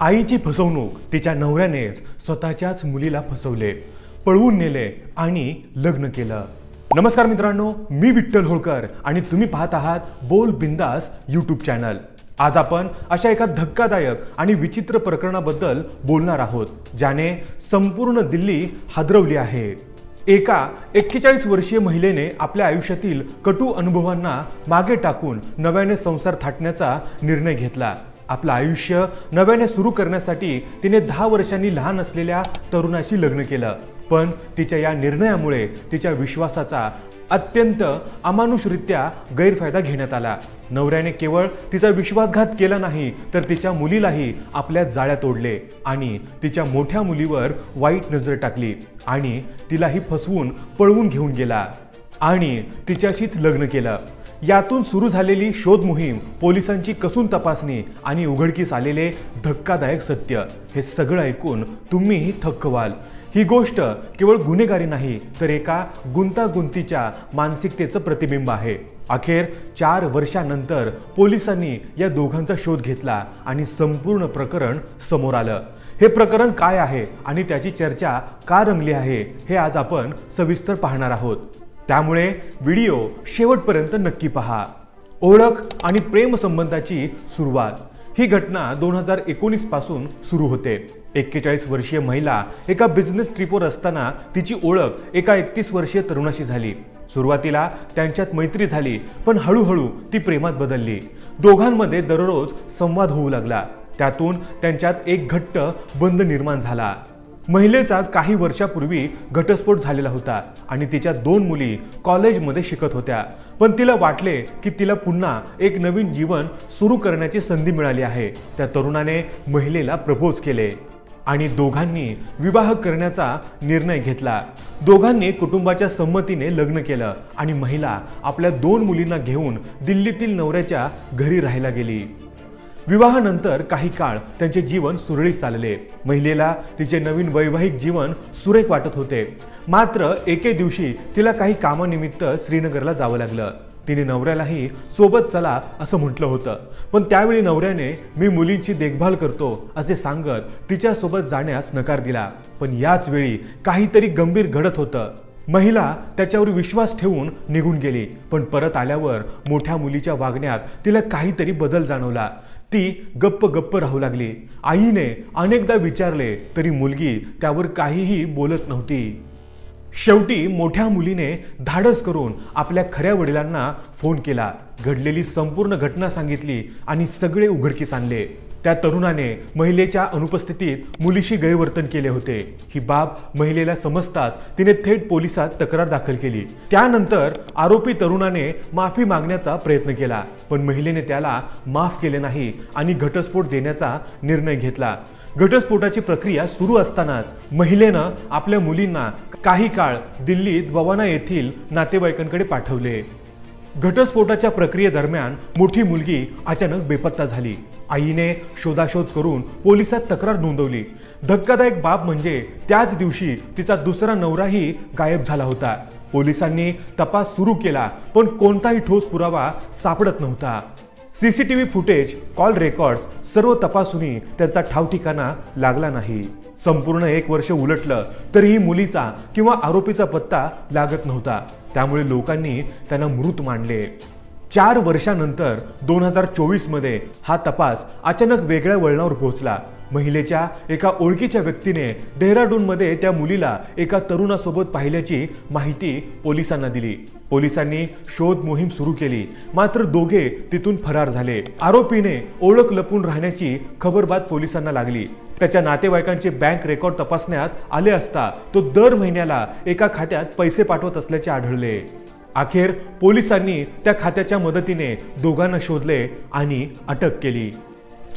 आईची फसवणूक तिच्या नवऱ्यानेच स्वतःच्याच मुलीला फसवले, पळवून नेले आणि लग्न केलं। नमस्कार मित्रांनो, मी विठ्ठल होळकर आणि तुम्ही पाहत आहात बोल बिंदास यूट्यूब चॅनल। आज आपण अशा एका धक्कादायक आणि विचित्र प्रकरणाबद्दल बोलणार आहोत, ज्याने संपूर्ण दिल्ली हादरवली आहे। एका 41 वर्षीय महिलेने आपल्या आयुष्यातील कटू अनुभवांना मागे टाकून नव्याने संसार थाटण्याचा निर्णय घेतला। आपलं आयुष्य नव्याने सुरू करण्यासाठी तिने 10 वर्षांनी लहान असलेल्या तरुणाशी लग्न केलं, पण तिच्या या निर्णयामुळे तिच्या विश्वासाचा अत्यंत अमानुषरित्या गैरफायदा घेण्यात आला। नवऱ्याने केवळ तिचा विश्वासघात केला नाही, तर तिच्या मुलीलाही आपल्या जाळ्यात ओढले आणि तिच्या मोठ्या मुलीवर वाईट नजर टाकली आणि तिलाही फसवून पळवून घेऊन गेला आणि तिच्याशीच लग्न केलं। यातून सुरू झालेली शोध मोहीम, पोलिसांची कसून तपासणी आणि उघडकीस आलेले धक्कादायक सत्य, हे सगळं ऐकून तुम्हीही थक्क व्हाल। ही गोष्ट केवळ गुन्हेगारी नाही, तर एका गुंतागुंतीच्या मानसिकतेचं प्रतिबिंब आहे। अखेर 4 वर्षांनंतर पोलिसांनी या दोघांचा शोध घेतला आणि संपूर्ण प्रकरण समोर आलं। हे प्रकरण काय आहे आणि त्याची चर्चा का रंगली आहे, हे आज आपण सविस्तर पाहणार आहोत। त्यामुळे व्हिडिओ शेवटपर्यंत नक्की पहा। ओळख आणि प्रेम संबंधाची सुरुवात। ही घटना 2019 पासून सुरू होते। 41 वर्षीय महिला एका बिझनेस ट्रिपवर असताना तिची ओळख एका 31 वर्षीय तरुणाशी झाली। सुरुवातीला त्यांच्यात मैत्री झाली, पण हळूहळू ती प्रेमात बदलली। दोघांमध्ये दररोज संवाद होऊ लागला, त्यातून त्यांच्यात एक घट्ट बंध निर्माण झाला। महिलेचा काही वर्षापूर्वी घटस्फोट झालेला होता आणि तिच्या 2 मुली कॉलेजमध्ये शिकत होत्या, पण तिला वाटले की तिला पुन्हा एक नवीन जीवन सुरू करण्याची संधी मिळाली आहे। त्या तरुणाने महिलेला प्रपोज केले आणि दोघांनी विवाह करण्याचा निर्णय घेतला। दोघांनी कुटुंबाच्या संमतीने लग्न केलं आणि महिला आपल्या 2 मुलींना घेऊन दिल्लीतील नवऱ्याच्या घरी राहायला गेली। विवाहानंतर काही काळ त्यांचे जीवन सुरळीत चालले। महिलेला तिचे नवीन वैवाहिक जीवन सुरेख वाटत होते, मात्र एके दिवशी तिला काही कामानिमित्त श्रीनगरला जावं लागलं। तिने नवऱ्यालाही सोबत चला असं म्हटलं होतं, पण त्यावेळी नवऱ्याने मी मुलींची देखभाल करतो असे सांगत तिच्यासोबत जाण्यास नकार दिला। पण याच वेळी काहीतरी गंभीर घडत होतं। महिला त्याच्यावर विश्वास ठेवून निघून गेली, पण परत आल्यावर मोठ्या मुलीच्या वागण्यात तिला काहीतरी बदल जाणवला। ती गप्प राहू लागली। आईने अनेकदा विचारले तरी मुलगी त्यावर काहीही बोलत नव्हती। शेवटी मोठ्या मुलीने धाडस करून आपल्या खऱ्या वडिलांना फोन केला, घडलेली संपूर्ण घटना सांगितली आणि सगळे उघडकीस आणले। त्या तरुणाने महिलेच्या अनुपस्थितीत मुलीशी गैरवर्तन केले होते। ही बाब महिलेला समजताच तिने थेट पोलिसात तक्रार दाखल केली। त्यानंतर आरोपी तरुणाने माफी मागण्याचा प्रयत्न केला, पण महिलेने त्याला माफ केले नाही आणि घटस्फोट देण्याचा निर्णय घेतला। घटस्फोटाची प्रक्रिया सुरू असतानाच महिलेनं आपल्या मुलींना काही काळ दिल्लीत बवाना येथील नातेवाईकांकडे पाठवले। घटस्फोटाच्या प्रक्रियेदरम्यान मोठी मुलगी अचानक बेपत्ता झाली। आईने शोधाशोध करून पोलिसात तक्रार नोंदवली। धक्कादायक बाब म्हणजे त्याच दिवशी तिचा दुसरा नवराही गायब झाला होता। पोलिसांनी तपास सुरू केला, पण कोणताही ठोस पुरावा सापडत नव्हता। सीसीटीव्ही फुटेज, कॉल रेकॉर्ड्स सर्व तपासूनही त्यांचा ठावठिकाणा लागला नाही। संपूर्ण 1 वर्ष उलटलं तरीही मुलीचा किंवा आरोपीचा पत्ता लागत नव्हता। त्यामुळे लोकांनी त्यांना मृत मानले। 4 वर्षांनंतर 2024 मध्ये हा तपास अचानक वेगळ्या वळणावर पोहोचला। महिलेच्या एका ओळखीच्या व्यक्तीने डेहराडूनमध्ये त्या मुलीला एका तरुणासोबत पाहिल्याची माहिती पोलिसांना दिली। पोलिसांनी शोध मोहीम सुरू केली, मात्र दोघे तिथून फरार झाले। आरोपीने ओळख लपून राहण्याची खबरबात पोलिसांना लागली। त्याच्या नातेवाईकांचे बँक रेकॉर्ड तपासण्यात आले असता तो दर महिन्याला एका खात्यात पैसे पाठवत असल्याचे आढळले। अखेर पोलिसांनी त्या खात्याच्या मदतीने दोघांना शोधले आणि अटक केली।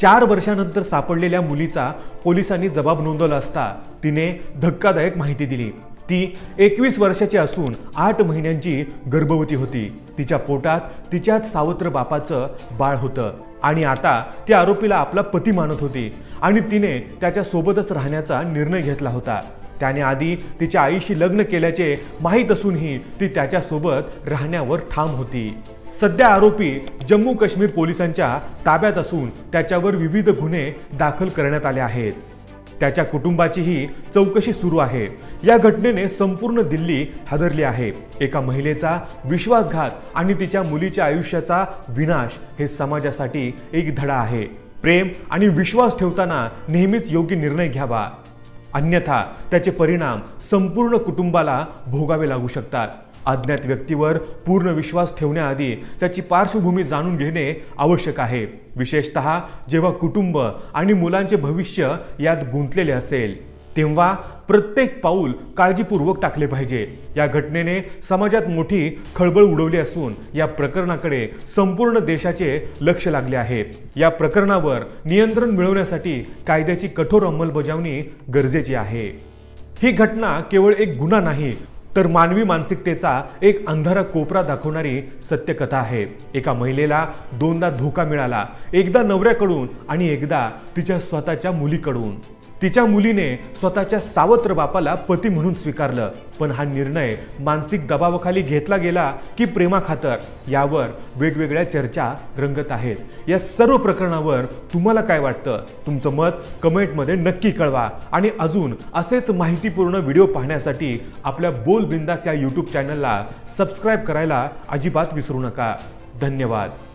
4 वर्षांनंतर सापडलेल्या मुलीचा पोलिसांनी जबाब नोंदवला असता तिने धक्कादायक माहिती दिली। ती 21 वर्षाची असून 8 महिन्यांची गर्भवती होती। तिच्या पोटात तिच्याच सावत्र बापाचं बाळ होतं आणि आता ती आरोपीला आपला पती मानत होती आणि तिने त्याच्या सोबतच राहण्याचा निर्णय घेतला होता। त्याने आधी तिच्या आईशी लग्न केल्याचे माहीत असूनही ती त्याच्यासोबत राहण्यावर ठाम होती। सध्या आरोपी जम्मू काश्मीर पोलिसांच्या ताब्यात असून त्याच्यावर विविध गुन्हे दाखल करण्यात आले आहेत। त्याच्या कुटुंबाचीही चौकशी सुरू आहे। या घटनेने संपूर्ण दिल्ली हादरली आहे। एका महिलेचा विश्वासघात आणि तिच्या मुलीच्या आयुष्याचा विनाश हे समाजासाठी एक धडा आहे। प्रेम आणि विश्वास ठेवताना नेहमीच योग्य निर्णय घ्यावा, अन्यथा त्याचे परिणाम संपूर्ण कुटुंबाला भोगावे लागू शकतात। अज्ञात व्यक्तीवर पूर्ण विश्वास ठेवण्याआधी त्याची पार्श्वभूमी जाणून घेणे आवश्यक आहे, विशेषतः जेव्हा कुटुंब आणि मुलांचे भविष्य यात गुंतलेले असेल। तेव्हा प्रत्येक पाऊल काळजीपूर्वक टाकले पाहिजे। या घटनेने समाजात मोठी खळबळ उडवली असून या प्रकरणाकडे संपूर्ण देशाचे लक्ष लागले आहे। या प्रकरणावर नियंत्रण मिळवण्यासाठी कायद्याची कठोर अंमलबजावणी गरजेची आहे। ही घटना केवळ एक गुन्हा नाही, तर मानवी मानसिकतेचा एक अंधारा कोपरा दाखवणारी सत्यकथा आहे। एका महिलेला दोनदा धोका मिळाला, एकदा नवऱ्याकडून आणि एकदा तिच्या स्वतःच्या मुलीकडून। तिच्या मुलीने स्वतःच्या सावत्र बापाला पती म्हणून स्वीकारलं, पण हा निर्णय मानसिक दबावाखाली घेतला गेला की प्रेमाखातर, यावर वेगवेगळ्या चर्चा रंगत आहेत। या सर्व प्रकरणावर तुम्हाला काय वाटतं? तुमचं मत कमेंटमध्ये नक्की कळवा आणि अजून असेच माहितीपूर्ण व्हिडिओ पाहण्यासाठी आपल्या बोल बिंदास या यूट्यूब चॅनलला सबस्क्राईब करायला अजिबात विसरू नका। धन्यवाद।